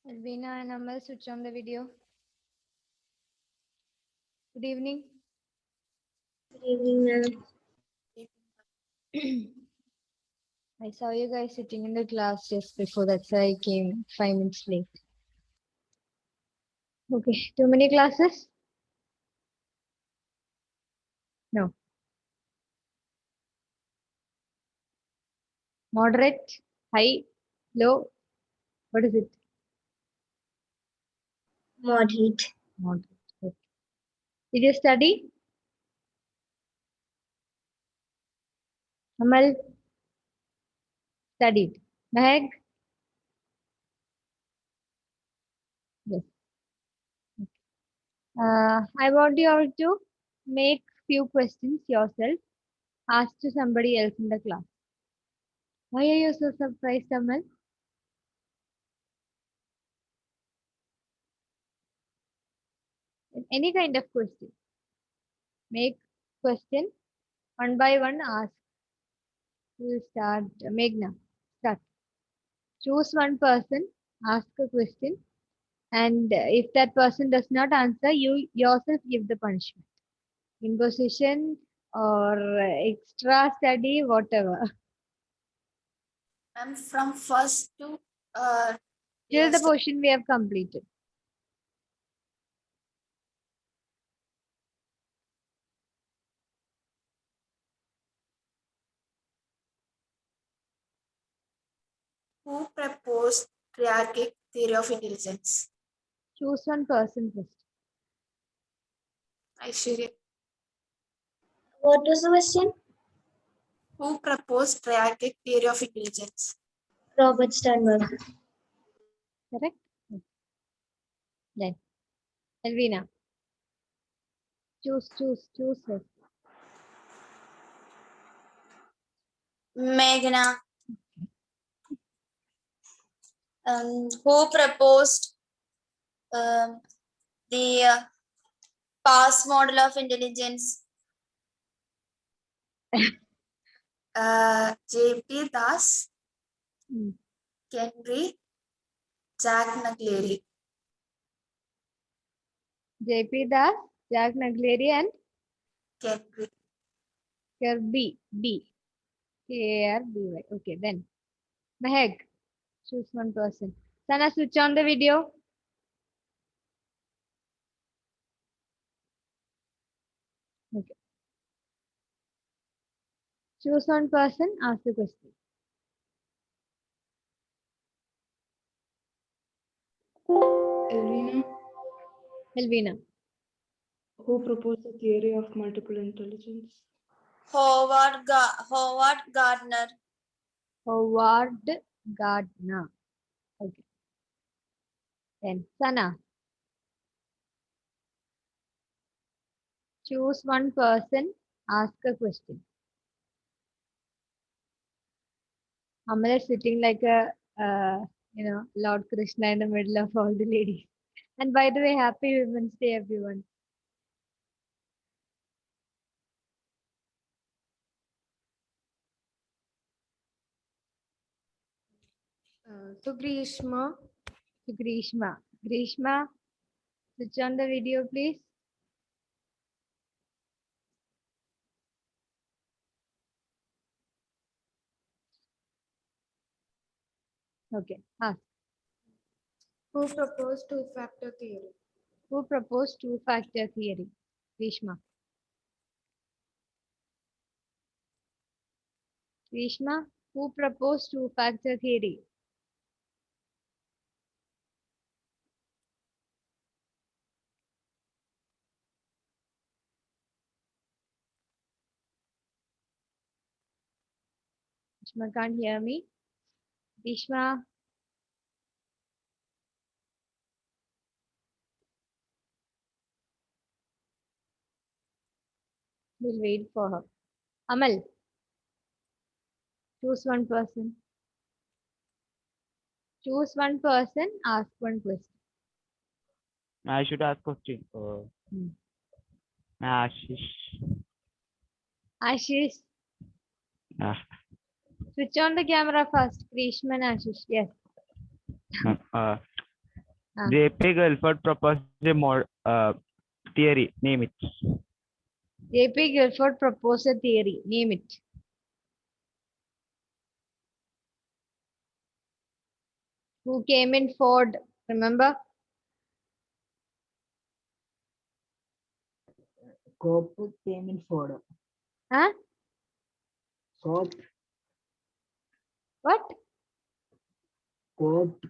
Alvina and Amal, switch on the video. Good evening. Good evening, ma'am. I saw you guys sitting in the class just before, that's why I came 5 minutes late. Okay, too many classes? No. Moderate, high, low, what is it? Moderate. Moderate. Okay. Did you study? Amal studied. Mahek? Yes. I want you all to make few questions yourself. Ask to somebody else in the class. Why are you so surprised, Amal? Any kind of question. Make question one by one. Ask. We'll start. Meghna, start. Choose one person. Ask a question, and if that person does not answer, you yourself give the punishment. Imposition or extra study, whatever. I'm from first to Till the yes, portion we have completed. who proposed triarchic theory of intelligence? Choose one person first. Aishwarya. What was the question? Who proposed triarchic theory of intelligence? Robert Sternberg. Correct? Then, Elvina. Choose first. Meghna. Who proposed the past model of intelligence? J.P. Das, Hmm. Henry, Jack Naglieri. J.P. Das, Jack Naglieri, and Henry. Kirby. B. K-A-R-B-Y. Okay, then. Mahek. Choose one person. Sana, switch on the video. Okay. Choose one person. Ask the question. Elvina, Elvina. who proposed the theory of multiple intelligence? Howard Gardner. Howard Gardner. Okay. Then Sana. Choose one person. Ask a question. Amal is sitting like a, Lord Krishna in the middle of all the ladies. And by the way, happy Women's Day, everyone. Grishma. Grishma. Grishma, switch on the video, please. Okay. Ask. Who proposed two-factor theory? Who proposed two-factor theory? Grishma. Grishma, who proposed two-factor theory? Grishma can't hear me. Grishma. We'll wait for her. Amal. Choose one person. Choose one person, ask one question. I should ask question. Ashish. Ashish, Ah, switch on the camera first. Grishma and Ashish, yes. Ah. J.P. Guilford proposed a theory. Name it. J.P. Guilford proposed a theory. Name it. Who came in Ford? Remember? Cope came in Ford. Huh? Cope, What? Cope,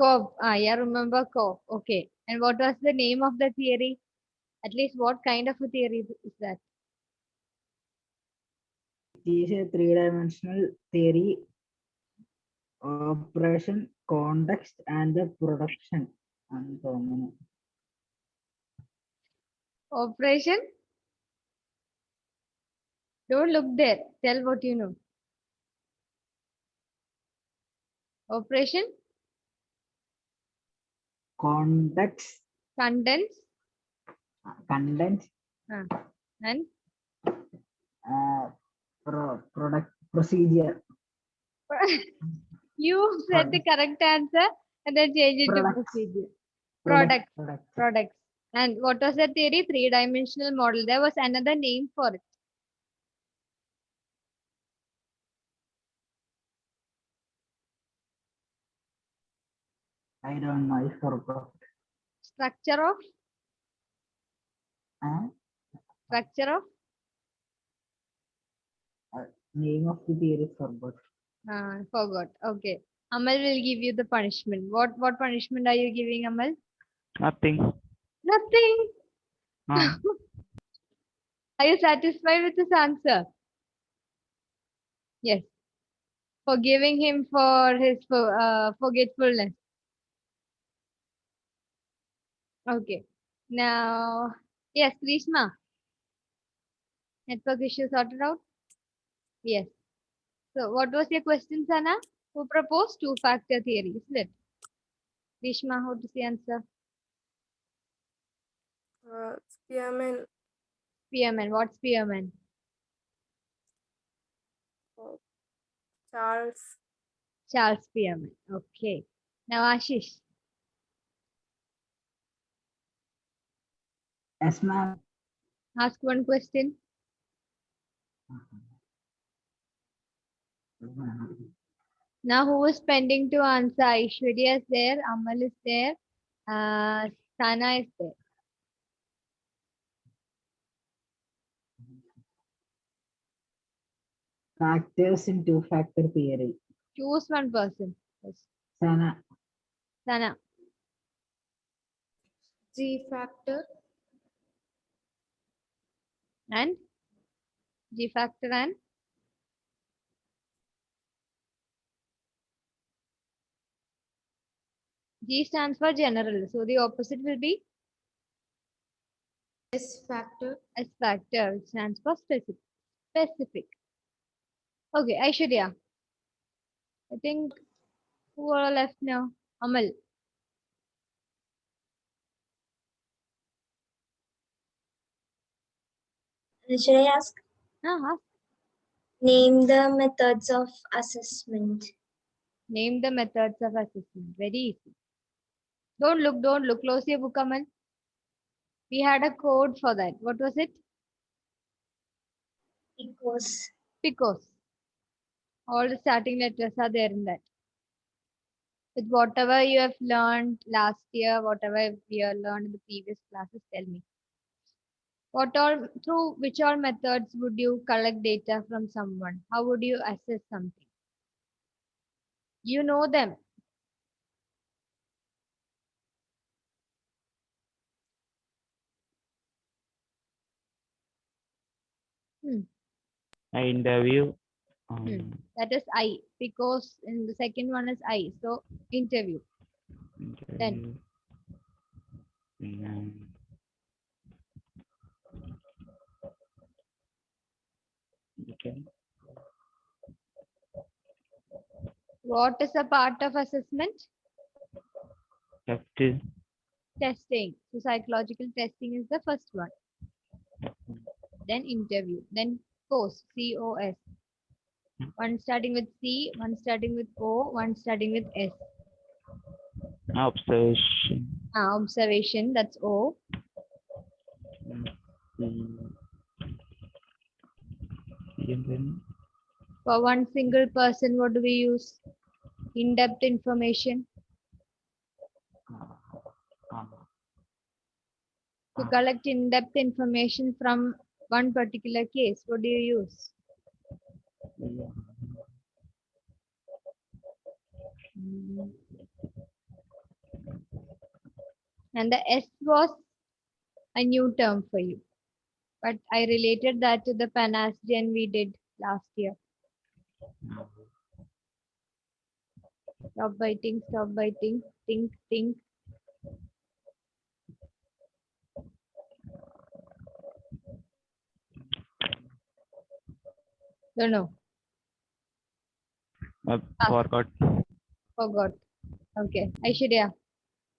Cobb. Ah, yeah, remember Cobb. Okay. And what was the name of the theory? At least what kind of a theory is that? is a three-dimensional theory, operation, context, and the production. And Operation? Don't look there. Tell what you know. Operation? context, Contents? content, Ah. And product, procedure, you said the correct answer and then change it to Products. procedure. product, Products. Products. And what was the theory? Three-dimensional model. There was another name for it. I don't know, I forgot. Structure of? Uh, Structure of? name of the theory forgot. Forgot. Okay. Amal will give you the punishment. What punishment are you giving, Amal? Nothing. Nothing. Ah, Are you satisfied with this answer? Yes. Forgiving him for his forgetfulness. Okay. Now, yes, Krishna. Network issue sorted out? Yes. So, what was your question, Sana? Who proposed two-factor theory, isn't it? Krishna, how does the answer? Spearman, Spearman. What's Spearman? Charles, Charles Spearman. Okay. Now, Ashish. Yes, ma'am. Ask one question. Now, who is pending to answer? Aishwarya is there, Amal is there, Sana is there. Factors in two-factor theory. Choose one person. Yes. Sana, Sana. G factor. And G factor and G stands for general. So the opposite will be S factor. S factor, which stands for specific. Specific. Okay, Aishwarya. I think who are left now? Amal. Should I ask? Uh-huh. Name the methods of assessment. Name the methods of assessment. Very easy. Don't look. Close your book, Amal. We had a code for that. What was it? Equals. Picos. All the starting letters are there in that. With whatever you have learned last year, whatever you have learned in the previous classes, tell me. What all through which all methods would you collect data from someone? How would you assess something? You know them. I interview. That is I, because in the second one is I. So interview. Then interview. Okay. what is a part of assessment? Test. Testing. So psychological testing is the first one. Then interview. Then COS. COS. One starting with C, one starting with O, one starting with S. Observation. Observation, that's O. Mm, and then For one single person, what do we use? In-depth information. uh, To collect in-depth information from one particular case, what do you use? Mm. And the S was a new term for you. But I related that to the Panasgen we did last year. Stop biting, think, think. Don't know, forgot. forgot. Okay, Aishwarya,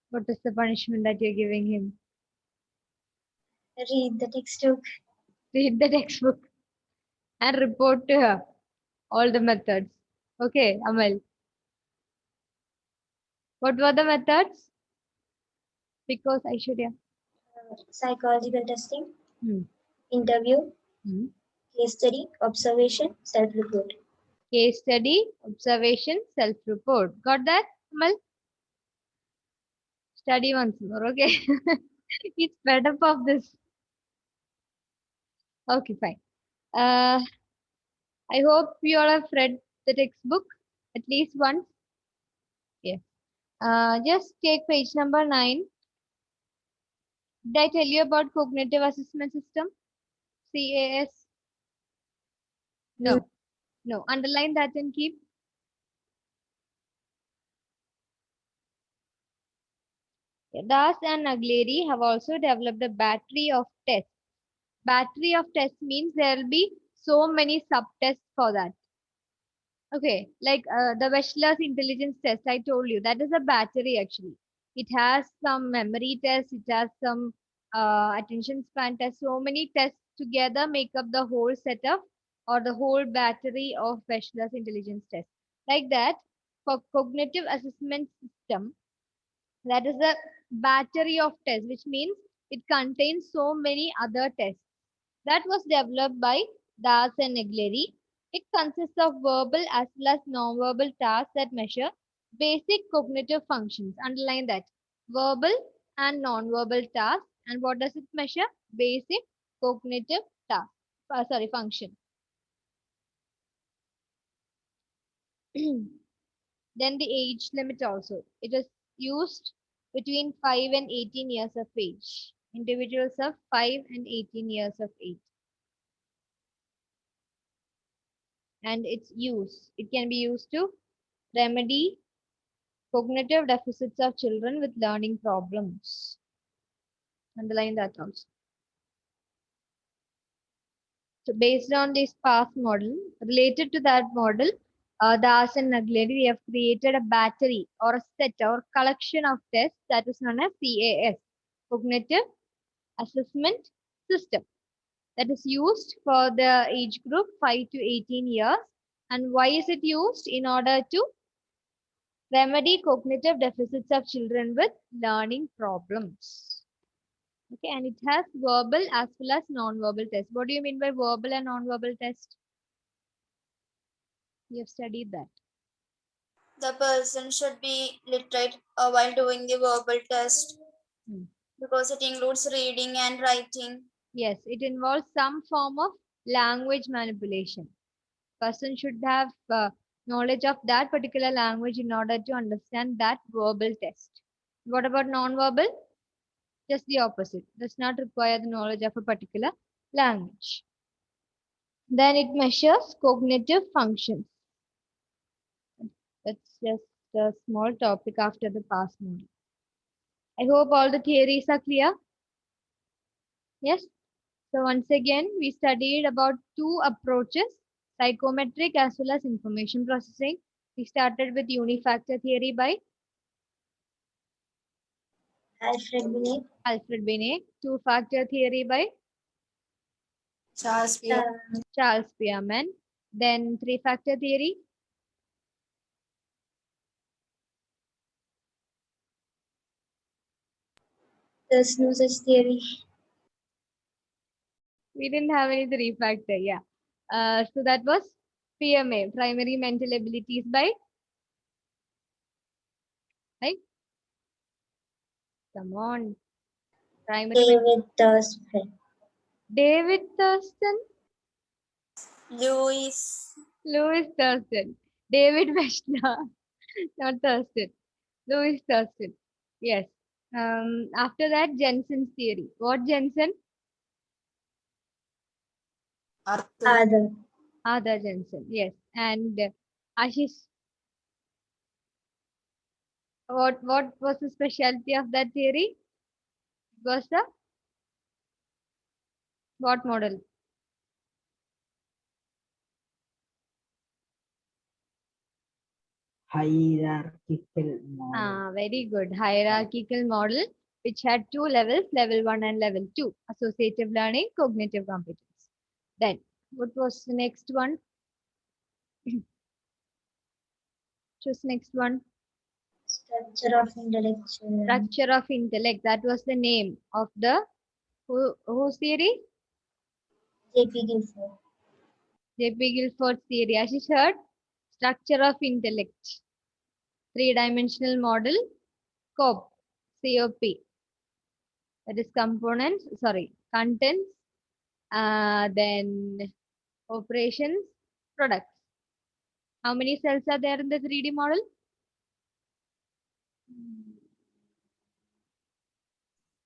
what is the punishment that you're giving him? Read the textbook. Read the textbook and report to her all the methods. Okay, Amal. What were the methods? Because Aishwarya. Psychological testing, Hmm. interview, Hmm. case study, observation, self-report. Case study, observation, self-report. Got that, Amal? Study once more, okay? It's fed up of this. Okay, fine. I hope you all have read the textbook at least once. Yes. Just take page number 9. Did I tell you about cognitive assessment system? CAS? No. No. Underline that and keep. Das and Nagleri have also developed a battery of tests. Battery of tests means there will be so many subtests for that. Okay, like the Wechsler's intelligence test, I told you, that is a battery actually. It has some memory tests, it has some attention span tests. So many tests together make up the whole setup or the whole battery of Wechsler's intelligence test. Like that, for cognitive assessment system, that is a battery of tests, which means it contains so many other tests. That was developed by Das and Negleri. It consists of verbal as well as non-verbal tasks that measure basic cognitive functions. Underline that. Verbal and non-verbal tasks. And what does it measure? Basic cognitive task. Function. Then the age limit also. It is used between 5 and 18 years of age. Individuals of 5 and 18 years of age. And its use. It can be used to remedy cognitive deficits of children with learning problems. Underline that also. So based on this past model, related to that model, Das and Nagleri, we have created a battery or a set or collection of tests that is known as CAS, Cognitive Assessment System, that is used for the age group 5 to 18 years. And why is it used? In order to remedy cognitive deficits of children with learning problems. Okay, and it has verbal as well as non-verbal tests. What do you mean by verbal and non-verbal test? You have studied that. The person should be literate while doing the verbal test Hmm. because it includes reading and writing. Yes, it involves some form of language manipulation. Person should have knowledge of that particular language in order to understand that verbal test. What about non-verbal? Just the opposite. Does not require the knowledge of a particular language. Then it measures cognitive functions. That's just a small topic after the past model. I hope all the theories are clear. Yes. So once again, we studied about two approaches, psychometric as well as information processing. We started with unifactor theory by Alfred Binet, two-factor theory by Charles Peirce. Charles Spearman, then three-factor theory There's no such theory. We didn't have any three factor. Yeah. So that was PMA, primary mental abilities by. Right? Come on. Primary. David Thurston. David Thurston. Louis. Louis Thurston. David Veshna. Not Thurston. Louis Thurston. Yes. After that, Jensen's theory. What Jensen? Arthur. Ada Jensen. Yes. And Ashish. What was the specialty of that theory? It was the what model? Hierarchical model. Very good. Hierarchical model, which had two levels, level 1 and level 2, associative learning, cognitive competence. Then, what was the next one? Choose next one. Structure of intellectual. Structure of intellect. That was the name of the whose theory? J.P. Gifford. J.P. Guilford's theory. Ashish heard? Structure of intellect. Three-dimensional model, COP, COP. That is components, contents, then operations, products. How many cells are there in the 3D model?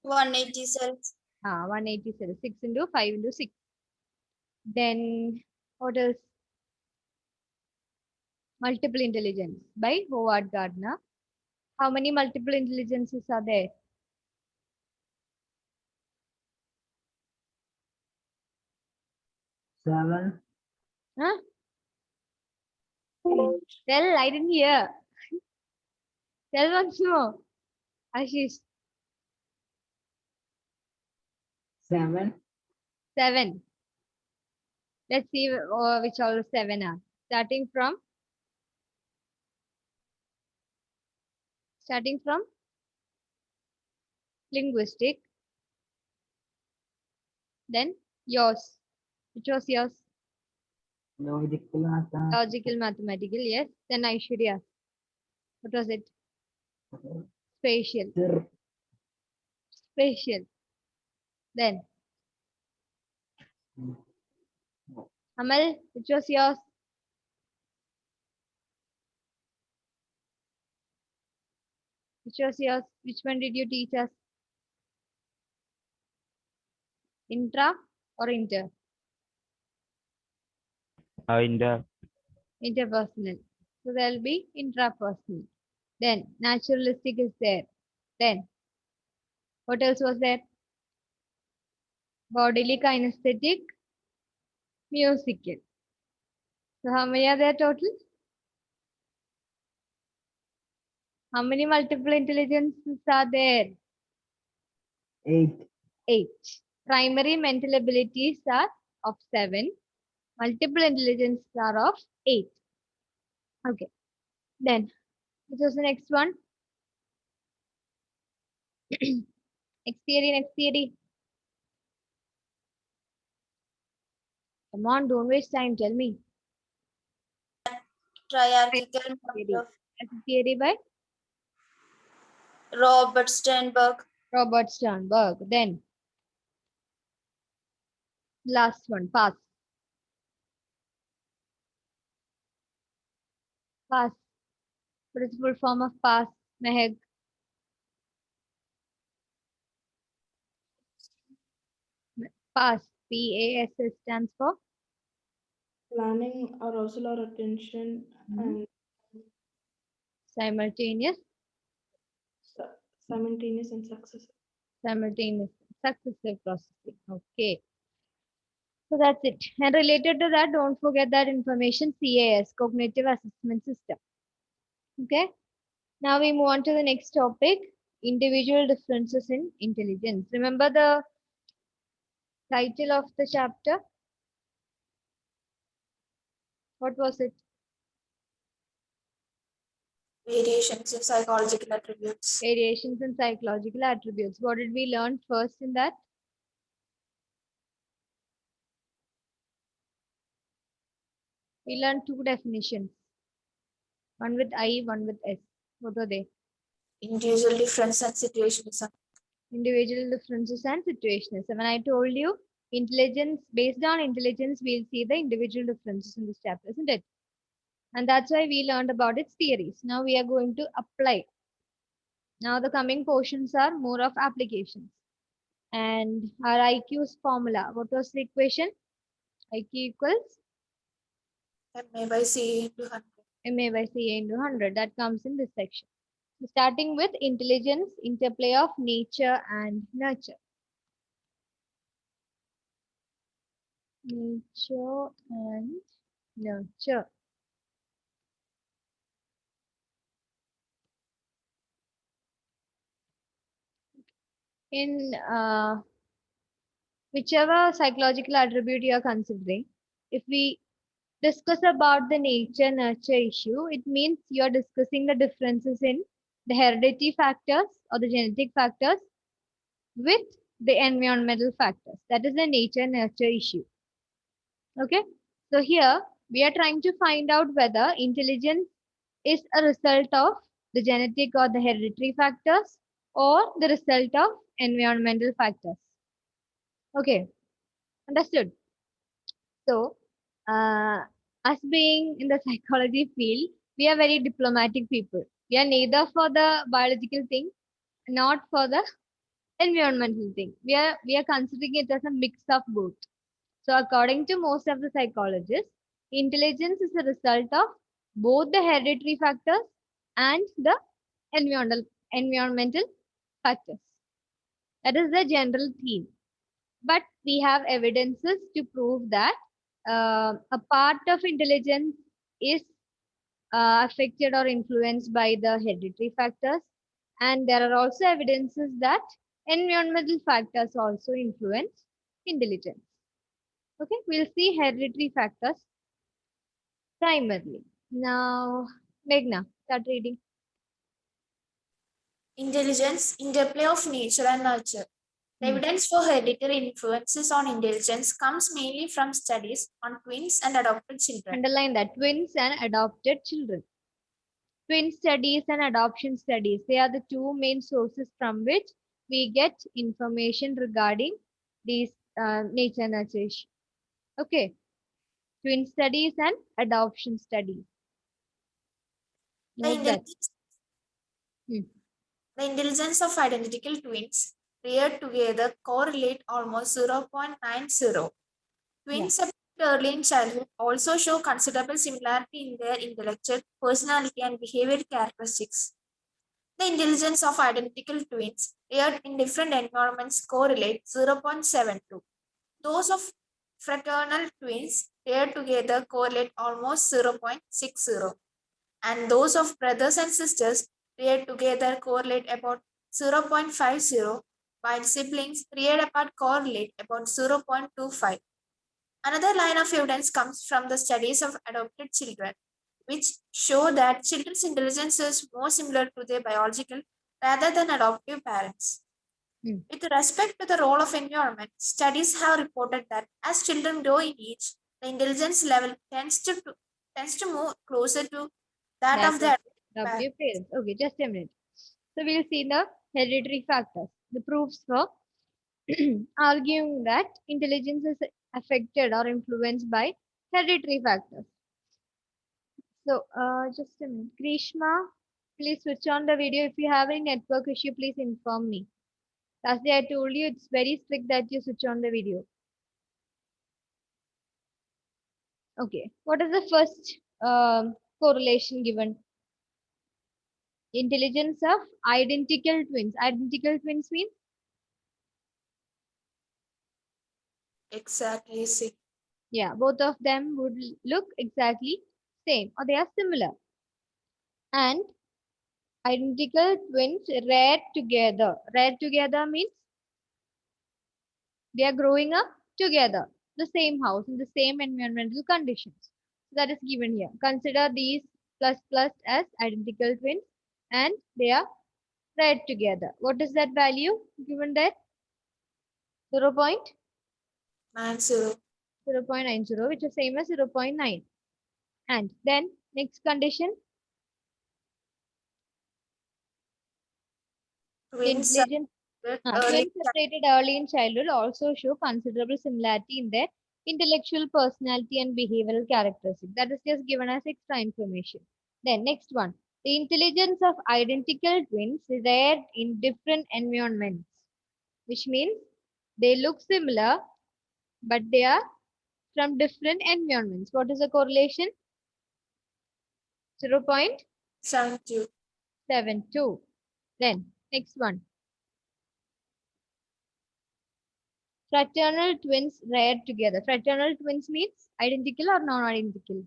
180 cells. 180 cells, 6 into 5 into 6. Then what else? Multiple intelligence by Howard Gardner. How many multiple intelligences are there? Seven. Huh? Tell, I didn't hear. Tell once more. Ashish, 7. 7. Let's see which all 7 are. Starting from linguistic. Then yours. Which was yours? Logical mathematics. Logical, mathematical, yes. Then Aishwarya. What was it? Spatial. Spatial. Then Amal, which was yours? Which was yours? Which one did you teach us? Intra or inter? In the Interpersonal. So there will be intrapersonal. Then naturalistic is there. Then what else was there? Bodily, kinesthetic, musical. So how many are there total? How many multiple intelligences are there? 8. 8. Primary mental abilities are of 7. Multiple intelligence are of 8. Okay. Then, which was the next one? Next theory. Come on, don't waste time. Tell me. Triarchical Theory. model of That's a theory by Robert Sternberg. Robert Sternberg. Then, last one, pass. Pass. What is the full form of pass, Mehek? Pass. PASS stands for Planning, arousal or attention, and simultaneous simultaneous and successive. Successive processing. Okay. So that's it. And related to that, don't forget that information, CAS, Cognitive Assessment System. Okay. Now we move on to the next topic, individual differences in intelligence. Remember the title of the chapter? What was it? Variations in psychological attributes. Variations in psychological attributes. What did we learn first in that? We learned two definitions. One with I, one with S. What are they? Individual difference and situationism. Individual differences and situationism. And I told you, intelligence, based on intelligence, we'll see the individual differences in this chapter, isn't it? And that's why we learned about its theories. Now we are going to apply. Now the coming portions are more of applications. And our IQ's formula. What was the equation? IQ equals MA by C into 100. MA by CA into 100. That comes in this section. So starting with intelligence, interplay of nature and nurture. Nature and nurture. In whichever psychological attribute you are considering, if we discuss about the nature nurture issue, it means you are discussing the differences in the hereditary factors or the genetic factors with the environmental factors. That is the nature nurture issue. Okay, so here we are trying to find out whether intelligence is a result of the genetic or the hereditary factors or the result of environmental factors. Okay, understood. So, us being in the psychology field, we are very diplomatic people. We are neither for the biological thing, not for the environmental thing. We are considering it as a mix of both. So, according to most of the psychologists, intelligence is a result of both the hereditary factors and the environmental factors. That is the general theme. But we have evidences to prove that a part of intelligence is affected or influenced by the hereditary factors, and there are also evidences that environmental factors also influence intelligence. Okay, we'll see hereditary factors primarily. Now, Meghna, start reading. Intelligence, interplay of nature and nurture. The evidence for hereditary influences on intelligence comes mainly from studies on twins and adopted children. Underline that, twins and adopted children. Twin studies and adoption studies, they are the two main sources from which we get information regarding these nature nurture issue. Okay, twin studies and adoption studies. The Note that. The intelligence of identical twins reared together correlate almost 0.90. Twins early in childhood also show considerable similarity in their intellectual, personality, and behavioral characteristics. The intelligence of identical twins reared in different environments correlate 0.72. Those of fraternal twins reared together correlate almost 0.60. And those of brothers and sisters reared together correlate about 0.50, while siblings reared apart correlate about 0.25. Another line of evidence comes from the studies of adopted children, which show that children's intelligence is more similar to their biological rather than adoptive parents. With respect to the role of environment, studies have reported that as children grow in age, the intelligence level tends to move closer to that of the adoptive parents. Okay, just a minute. So we'll see the hereditary factors, the proofs for arguing that intelligence is affected or influenced by hereditary factors. So just a minute. Krishma, please switch on the video. If you have any network issue, please inform me. Last day I told you it's very strict that you switch on the video. Okay, what is the first correlation given? Intelligence of identical twins. Identical twins means? Exactly same. Yeah, both of them would look exactly same or they are similar. And identical twins reared together. Reared together means they are growing up together, the same house, in the same environmental conditions. So that is given here. Consider these plus plus as identical twins and they are read together. What is that value given there? 0.90, 90. which is same as 0.9. And then next condition, Twins intelligence. early Twins separated early in childhood also show considerable similarity in their intellectual personality and behavioral characteristics. That is just given as extra information. Then next one, the intelligence of identical twins is rare in different environments, which means they look similar, but they are from different environments. What is the correlation? 0.72. 72. Then next one, fraternal twins reared together. Fraternal twins means identical or non-identical?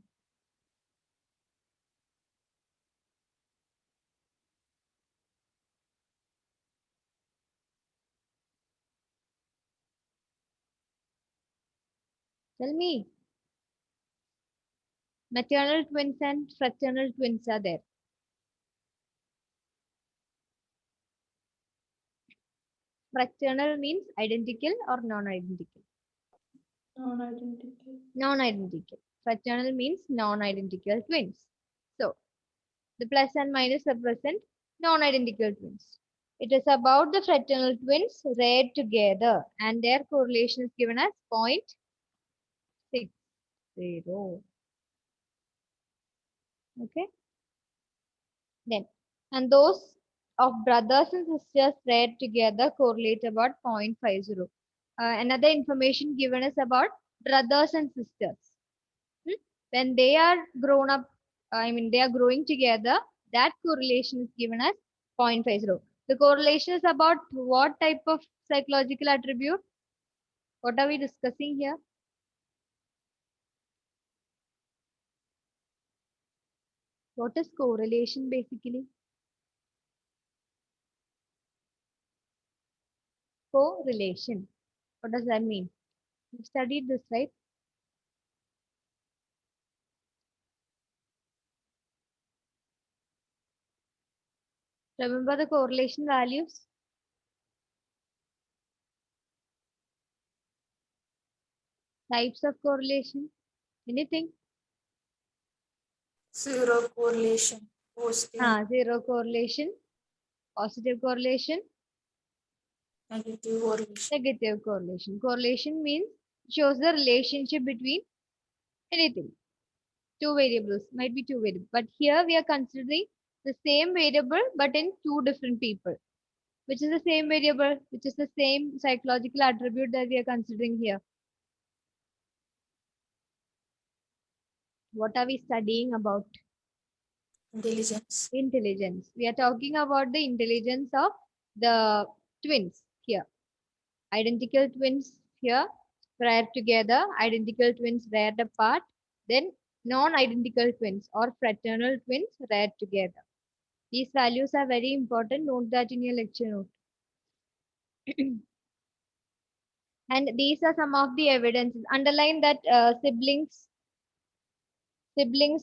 Tell me. Maternal twins and fraternal twins are there. Fraternal means identical or non-identical? Non-identical. Non-identical. Fraternal means non-identical twins. So, the plus and minus represent non-identical twins. It is about the fraternal twins reared together and their correlation is given as 0.60. Okay. Then, and those of brothers and sisters read together correlate about 0.50. Another information given is about brothers and sisters. When they are grown up, they are growing together, that correlation is given as 0.50. The correlation is about what type of psychological attribute? What are we discussing here? What is correlation basically? Correlation. What does that mean? You studied this, right? Remember the correlation values? Types of correlation? Anything? 0 correlation. Positive. Zero correlation, positive correlation, Negative correlation. negative correlation. Correlation means shows the relationship between anything. Two variables, might be two variables. But here we are considering the same variable but in two different people. Which is the same variable, which is the same psychological attribute that we are considering here. What are we studying about? Intelligence. Intelligence. We are talking about the intelligence of the twins here. Identical twins here reared together, identical twins reared apart, then non-identical twins or fraternal twins reared together. These values are very important. Note that in your lecture note. And these are some of the evidences. Underline that siblings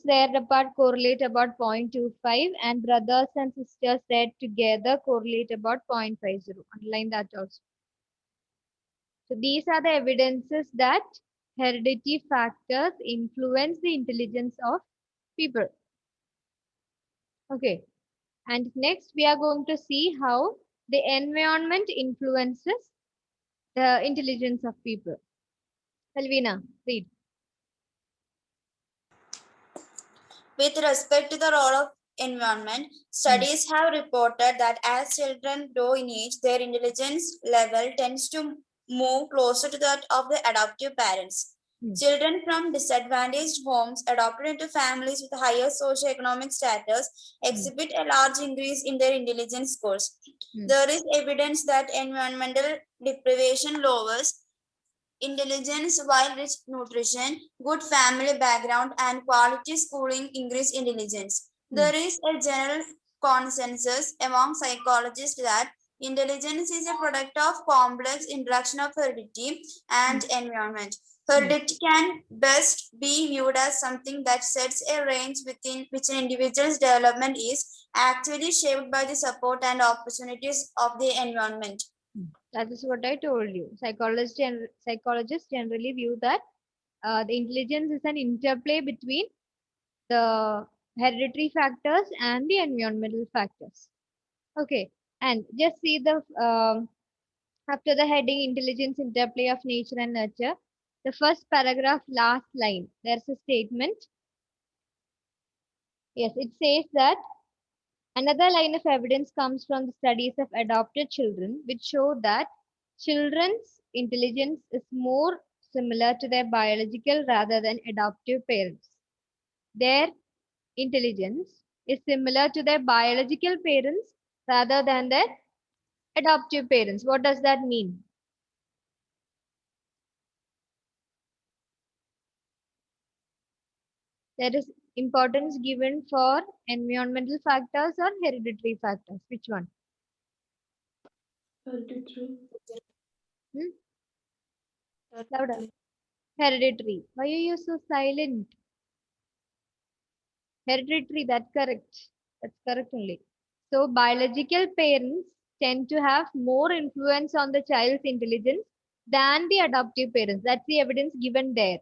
reared apart correlate about 0.25 and brothers and sisters reared together correlate about 0.50. Underline that also. So these are the evidences that heredity factors influence the intelligence of people. Okay. And next we are going to see how the environment influences the intelligence of people. Helvina, read. With respect to the role of environment, studies have reported that as children grow in age, their intelligence level tends to move closer to that of the adoptive parents. Children from disadvantaged homes adopted into families with higher socioeconomic status exhibit a large increase in their intelligence scores. There is evidence that environmental deprivation lowers intelligence, while rich nutrition, good family background, and quality schooling increase intelligence. There is a general consensus among psychologists that intelligence is a product of complex interaction of heredity and environment. Heredity can best be viewed as something that sets a range within which an individual's development is actually shaped by the support and opportunities of the environment. That is what I told you. Psychologists generally view that the intelligence is an interplay between the hereditary factors and the environmental factors. Okay, and just see the after the heading intelligence interplay of nature and nurture, the first paragraph, last line, there's a statement. Yes, it says that another line of evidence comes from the studies of adopted children, which show that children's intelligence is more similar to their biological rather than adoptive parents. Their intelligence is similar to their biological parents rather than their adoptive parents. What does that mean? There is importance given for environmental factors or hereditary factors. Which one? Hereditary. Louder. Hereditary. Why are you so silent? Hereditary, that's correct. That's correct only. So biological parents tend to have more influence on the child's intelligence than the adoptive parents. That's the evidence given there.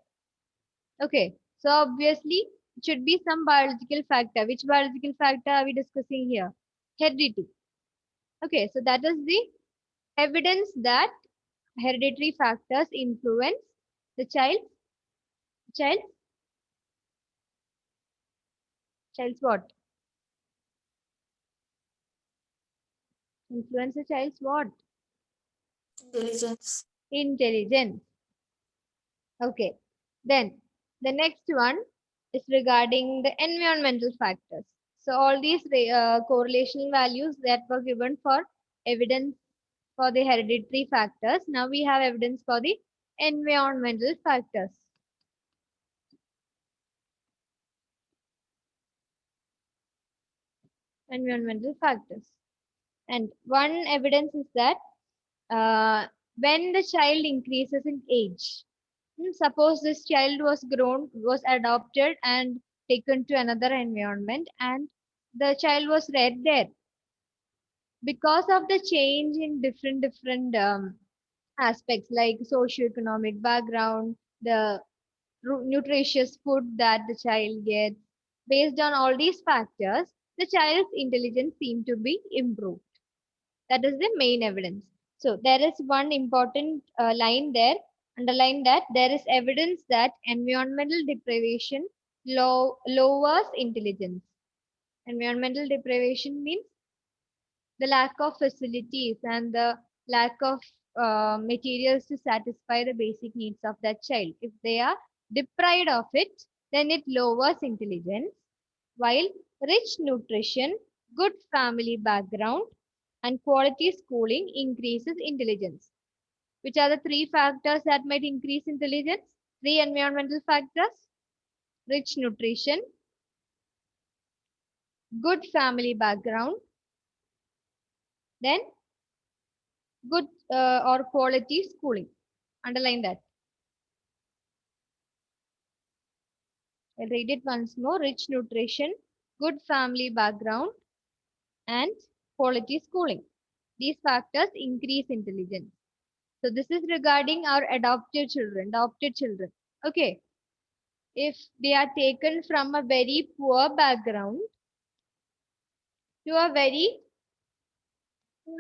Okay. So obviously it should be some biological factor. Which biological factor are we discussing here? Heredity. Okay. So that is the evidence that hereditary factors influence the child's what? Influence the child's what? Intelligence. Intelligence. Okay. Then the next one is regarding the environmental factors. So all these correlational values that were given for evidence for the hereditary factors. Now we have evidence for the environmental factors. Environmental factors. And one evidence is that when the child increases in age, suppose this child was adopted and taken to another environment, and the child was reared there. Because of the change in different aspects like socioeconomic background, the nutritious food that the child gets, based on all these factors, the child's intelligence seemed to be improved. That is the main evidence. So there is one important line there. Underline that there is evidence that environmental deprivation lowers intelligence. Environmental deprivation means the lack of facilities and the lack of materials to satisfy the basic needs of that child. If they are deprived of it, then it lowers intelligence. While rich nutrition, good family background, and quality schooling increases intelligence. Which are the three factors that might increase intelligence? Three environmental factors: rich nutrition, good family background, then good or quality schooling. Underline that. I'll read it once more. Rich nutrition, good family background, and quality schooling. These factors increase intelligence. So this is regarding our adopted children. Okay. If they are taken from a very poor background to a very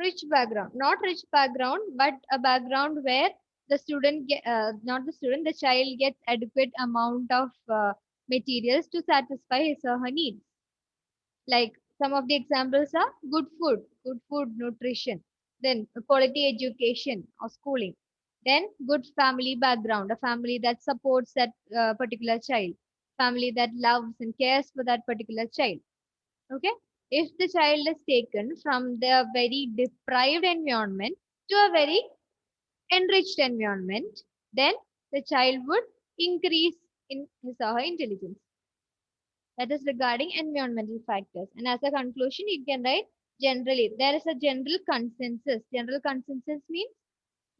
rich background, not rich background, but a background where the the child gets adequate amount of materials to satisfy his or her needs. Like some of the examples are good food, nutrition, then quality education or schooling, then good family background, a family that supports that particular child, family that loves and cares for that particular child. Okay. If the child is taken from the very deprived environment to a very enriched environment, then the child would increase in his or her intelligence. That is regarding environmental factors. And as a conclusion, you can write generally. There is a general consensus. General consensus means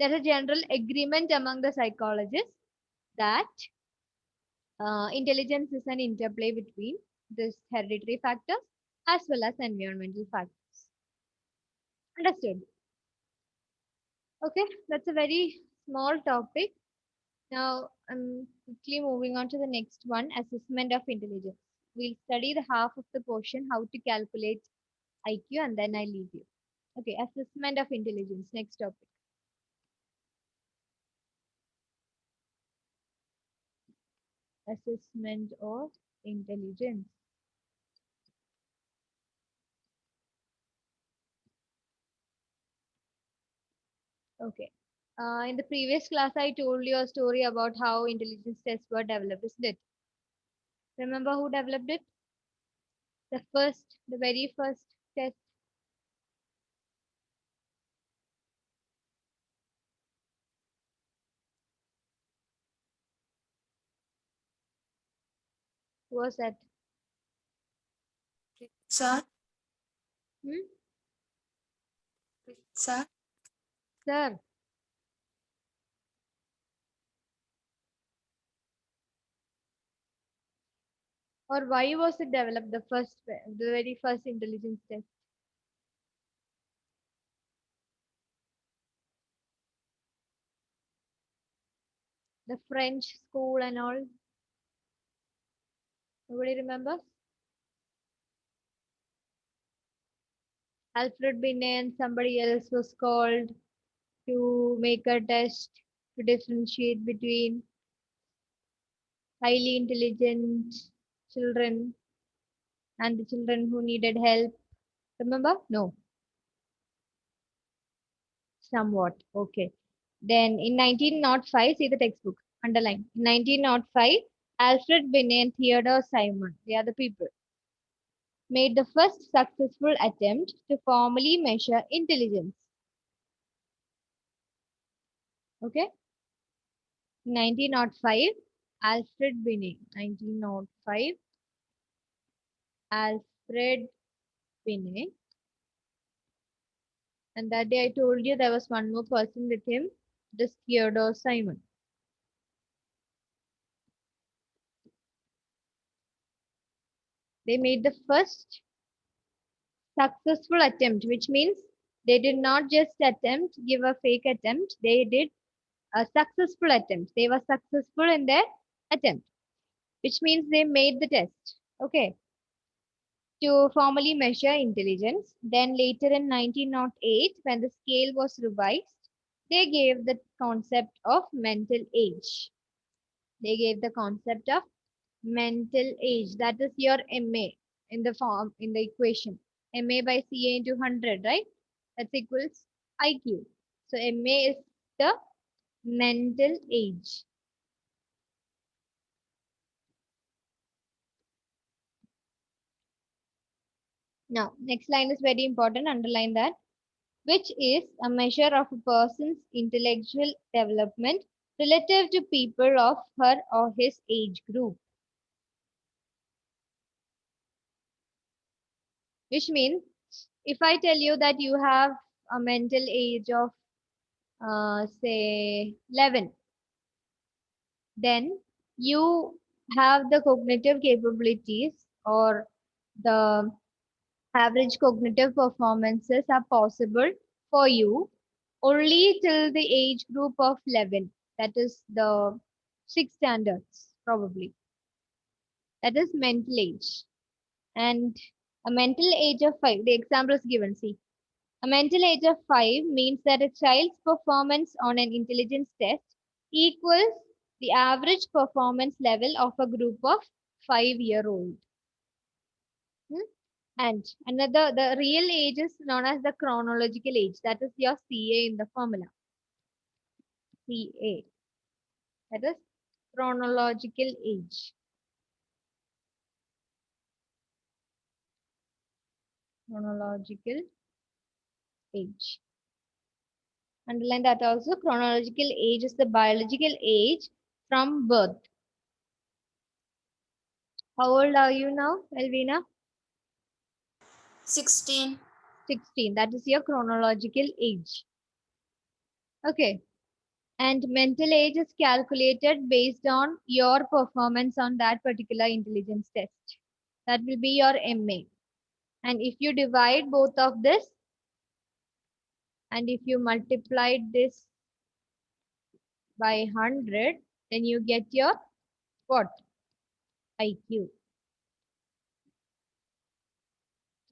there is a general agreement among the psychologists that intelligence is an interplay between this hereditary factors as well as environmental factors. Understood? Okay, that's a very small topic. Now I'm quickly moving on to the next one, assessment of intelligence. We'll study the half of the portion, how to calculate IQ, and then I leave you. Okay, assessment of intelligence, next topic. Assessment of intelligence. Okay. In the previous class, I told you a story about how intelligence tests were developed, isn't it? Remember who developed it? The very first test. Who was that? Richard, Hmm? Richard, Sir. Or why was it developed, the very first intelligence test? The French school and all. Nobody remembers? Alfred Binet and somebody else was called to make a test to differentiate between highly intelligent children and the children who needed help. Remember? No, somewhat. Okay. Then in 1905, see the textbook, underline. In 1905, Alfred Binet and Theodore Simon, they are the people, made the first successful attempt to formally measure intelligence. Okay. 1905, Alfred Binet. 1905, Alfred Binet. And that day I told you there was one more person with him, this Theodore Simon. They made the first successful attempt, which means they did not just give a fake attempt, they did a successful attempt. They were successful in their attempt, which means they made the test. Okay. To formally measure intelligence. Then later in 1908, when the scale was revised, they gave the concept of mental age. They gave the concept of mental age. That is your MA in the form, in the equation. MA by CA into 100, right? That's equals IQ. So MA is the mental age. Now, next line is very important. Underline that. Which is a measure of a person's intellectual development relative to people of her or his age group. Which means, if I tell you that you have a mental age of, say, 11, then you have the cognitive capabilities, or the average cognitive performances are possible for you only till the age group of 11. That is the 6 standards, probably. That is mental age. And a mental age of 5, the example is given, see. A mental age of 5 means that a child's performance on an intelligence test equals the average performance level of a group of 5-year-old. And another, the real age is known as the chronological age. That is your CA in the formula. CA. That is chronological age. Chronological age. Underline that also. Chronological age is the biological age from birth. How old are you now, Elvina? 16. 16. That is your chronological age. Okay. And mental age is calculated based on your performance on that particular intelligence test. That will be your MA. And if you divide both of this, and if you multiplied this by 100, then you get your what? IQ.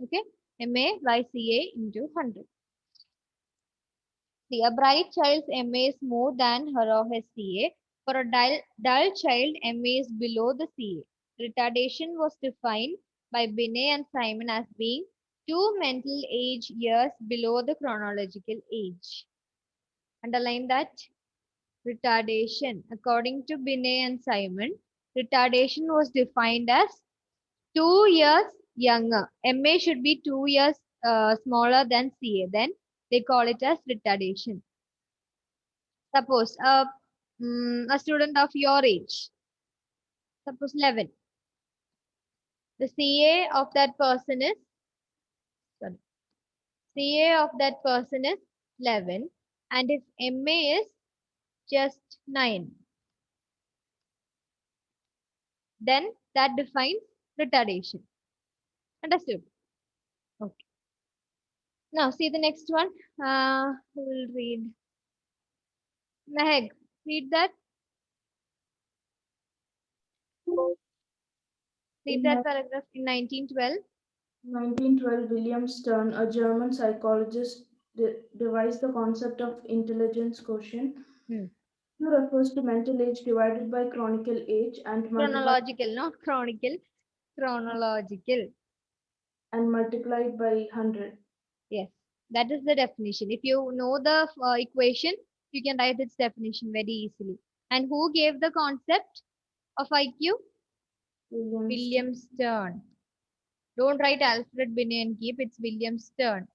Okay, MA by CA into 100. See, a bright child's MA is more than her or his CA. For a dull child, MA is below the CA. Retardation was defined by Binet and Simon as being 2 mental age years below the chronological age. Underline that. Retardation. According to Binet and Simon, retardation was defined as 2 years younger. MA should be 2 years smaller than CA. Then they call it as retardation. Suppose a student of your age, suppose 11. The CA of that person is, sorry, CA of that person is 11 and his MA is just 9. Then that defines retardation. Understood? Okay. Now see the next one. Who will read? Mehek, read that. Read that paragraph in 1912. 1912, William Stern, a German psychologist, devised the concept of intelligence quotient. Hmm. Q refers to mental age divided by chronicle age and Chronological, not chronicle. Chronological. multiplied by 100. Yes, that is the definition. If you know the equation, you can write its definition very easily. And who gave the concept of IQ? William Stern. Don't write Alfred Binet and keep, it's William Stern.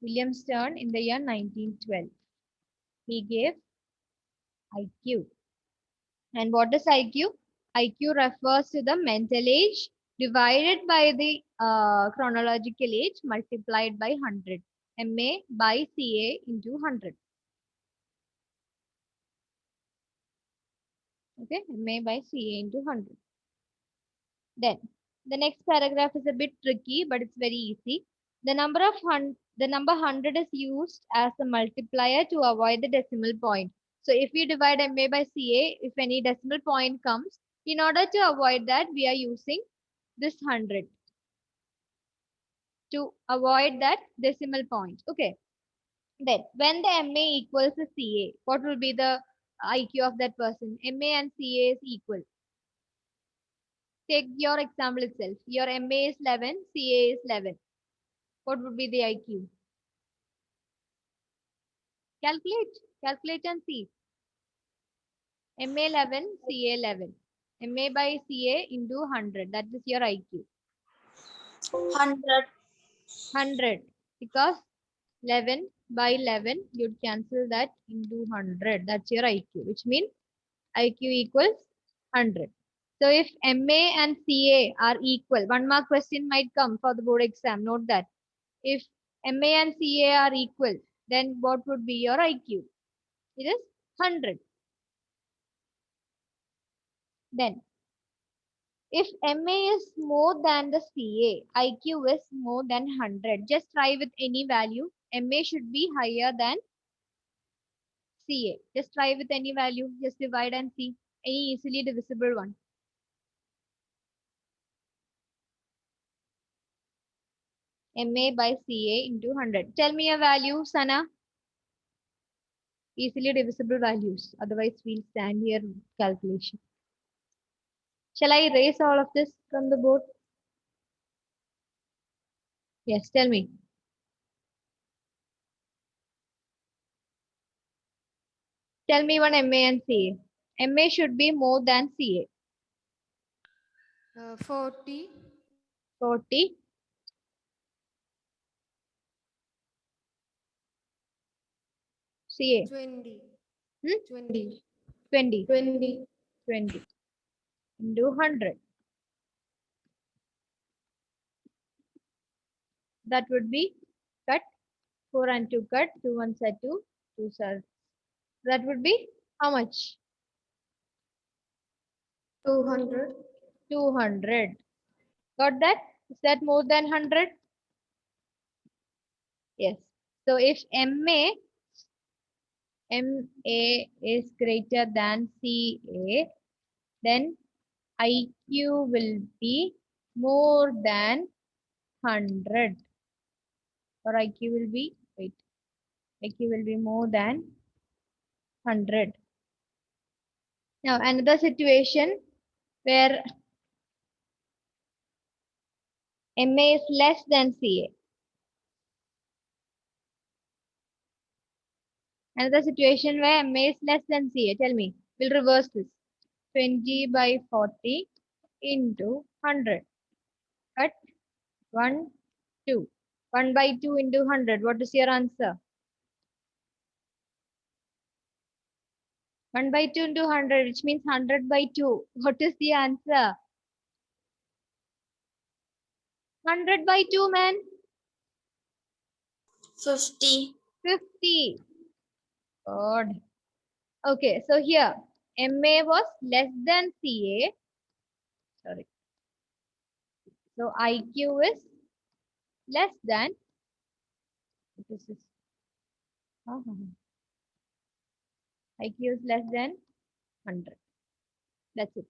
William Stern in the year 1912. He gave IQ. And what is IQ? IQ refers to the mental age divided by the chronological age multiplied by 100. MA by CA into 100. Okay, MA by CA into 100. Then the next paragraph is a bit tricky, but it's very easy. The number 100 is used as a multiplier to avoid the decimal point. So if you divide MA by CA, if any decimal point comes, in order to avoid that, we are using this 100 to avoid that decimal point. Okay. Then when the MA equals the CA, what will be the IQ of that person? MA and CA is equal. Take your example itself. Your MA is 11, CA is 11. What would be the IQ? Calculate and see. MA 11, CA 11. MA by CA into 100. That is your IQ. 100. 100. Because 11 by 11, you'd cancel that into 100. That's your IQ, which means IQ equals 100. So if MA and CA are equal, 1 mark question might come for the board exam. Note that. If MA and CA are equal, then what would be your IQ? It is 100. Then, if MA is more than the CA, IQ is more than 100. Just try with any value. MA should be higher than CA. Just try with any value. Just divide and see. Any easily divisible one. MA by CA into 100. Tell me a value, Sana. Easily divisible values. Otherwise, we'll stand here with calculation. Shall I erase all of this from the board? Yes, tell me. Tell me one MA and CA. MA should be more than CA. 40, 40. CA. 20, Hmm? 20, 20. 20, 20 into 100. That would be cut 4 and 2 cut. 2 ones are 2. 2 are. That would be how much? 200. 200. Got that? Is that more than 100? Yes. So if MA is greater than CA, then IQ will be more than 100. Or IQ will be, wait, IQ will be more than 100. Now another situation where MA is less than CA. Another situation where MA is less than CA. Tell me. We'll reverse this. 20 by 40 into 100. Cut 1, 2. 1 by 2 into 100. What is your answer? 1 by 2 into 100, which means 100 by 2. What is the answer? 100 by 2, man. 50. 50. God. Okay, so here MA was less than CA. Sorry. So IQ is less than. This is. IQ is less than 100. That's it.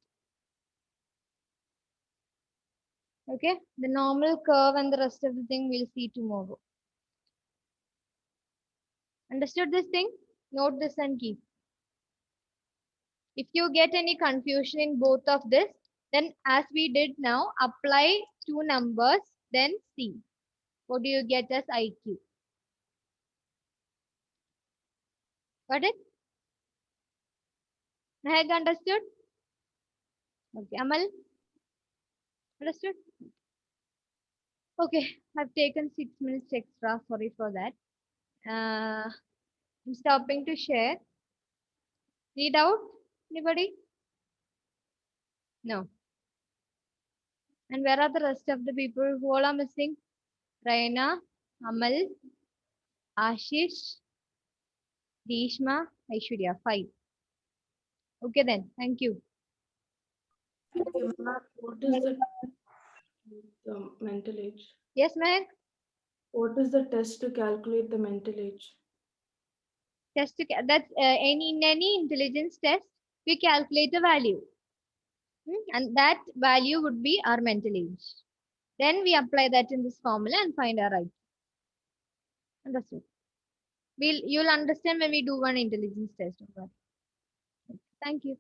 Okay, the normal curve and the rest of the thing we'll see tomorrow. Understood this thing? Note this and keep. If you get any confusion in both of this, then as we did now, apply two numbers, then see. What do you get as IQ? Got it? Naheg understood? Okay, Amal? Understood? Okay, I've taken 6 minutes extra. Sorry for that. I'm stopping to share. Read out? Anybody? No. And where are the rest of the people who all are missing? Raina, Amal, Ashish, Deeshma, Aishwarya. 5. Okay then. Thank you. Okay, ma'am, what is the mental age? Yes, Meg? What is the test to calculate the mental age? That's in any intelligence test, we calculate a value. And that value would be our mental age. Then we apply that in this formula and find our IQ. Understood? You'll understand when we do one intelligence test. Okay. Thank you.